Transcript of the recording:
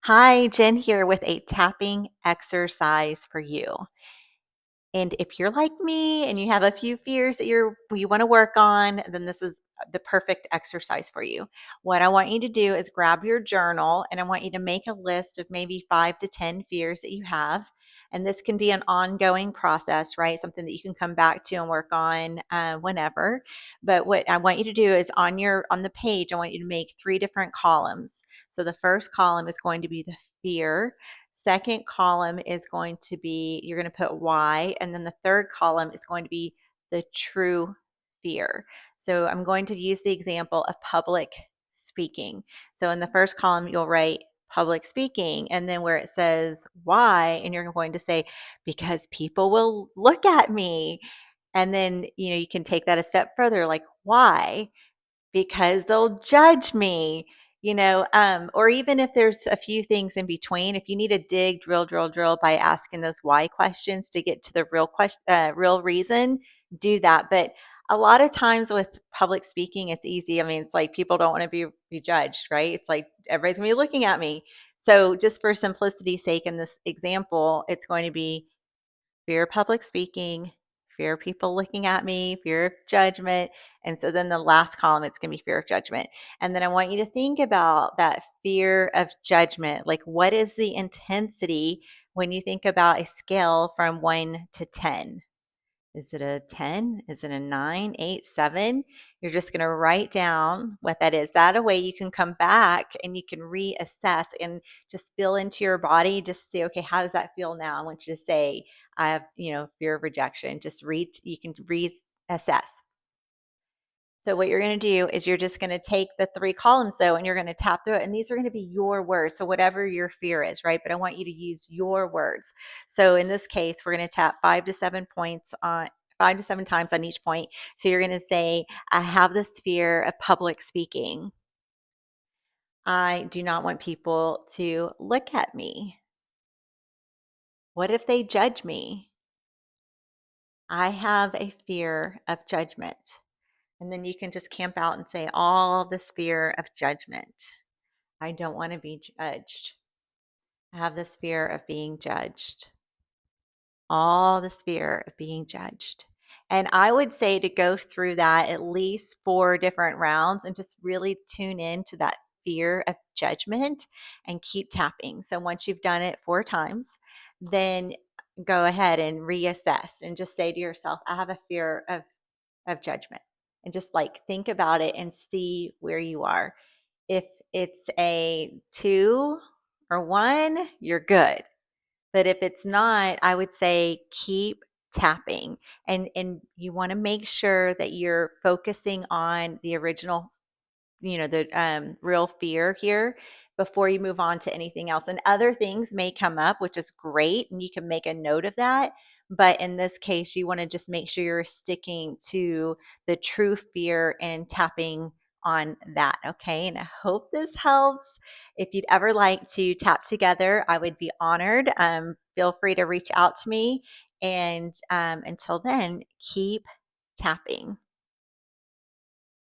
Hi, Jen here with a tapping exercise for you. And if you're like me and you have a few fears that you want to work on, then this is the perfect exercise for you. What I want you to do is grab your journal and I want you to make a list of maybe 5 to 10 fears that you have. And this can be an ongoing process, right? Something that you can come back to and work on whenever. But what I want you to do is on the page, I want you to make 3 different columns. So the first column is going to be the fear. Second column is going to be, you're going to put why, and then the third column is going to be the true fear. So I'm going to use the example of public speaking. So in the first column, you'll write public speaking, and then where it says why, and you're going to say, because people will look at me. And then, you can take that a step further, like why? Because they'll judge me, or even if there's a few things in between, if you need to dig, drill by asking those why questions to get to the real reason, do that. But a lot of times with public speaking, it's easy. I mean, it's like people don't want to be judged, right? It's like everybody's gonna be looking at me. So just for simplicity's sake, in this example, it's going to be fear of public speaking, fear of people looking at me, fear of judgment. And so then the last column, it's going to be fear of judgment. And then I want you to think about that fear of judgment. Like, what is the intensity when you think about a scale from 1 to 10? Is it a 10? Is it a 9, 8, 7? You're just going to write down what that is. That a way you can come back and you can reassess and just feel into your body. Just say, okay, how does that feel now? I want you to say, I have, fear of rejection. Just read, you can reassess. So what you're going to do is you're just going to take the 3 columns though, and you're going to tap through it. And these are going to be your words. So whatever your fear is, right? But I want you to use your words. So in this case, we're going to tap 5 to 7 points on 5 to 7 times on each point. So you're going to say, I have this fear of public speaking. I do not want people to look at me. What if they judge me? I have a fear of judgment. And then you can just camp out and say, all this fear of judgment. I don't want to be judged. I have this fear of being judged. All this fear of being judged. And I would say to go through that at least 4 different rounds and just really tune in to that fear of judgment and keep tapping. So once you've done it 4 times, then go ahead and reassess and just say to yourself, I have a fear of judgment. And just like think about it and see where you are. If it's a 2 or 1, you're good. But if it's not, I would say keep tapping. And you want to make sure that you're focusing on the original, the real fear here before you move on to anything else. And other things may come up, which is great, and you can make a note of that. But in this case, you want to just make sure you're sticking to the true fear and tapping on that. Okay. And I hope this helps. If you'd ever like to tap together, I would be honored. Feel free to reach out to me. And until then, keep tapping.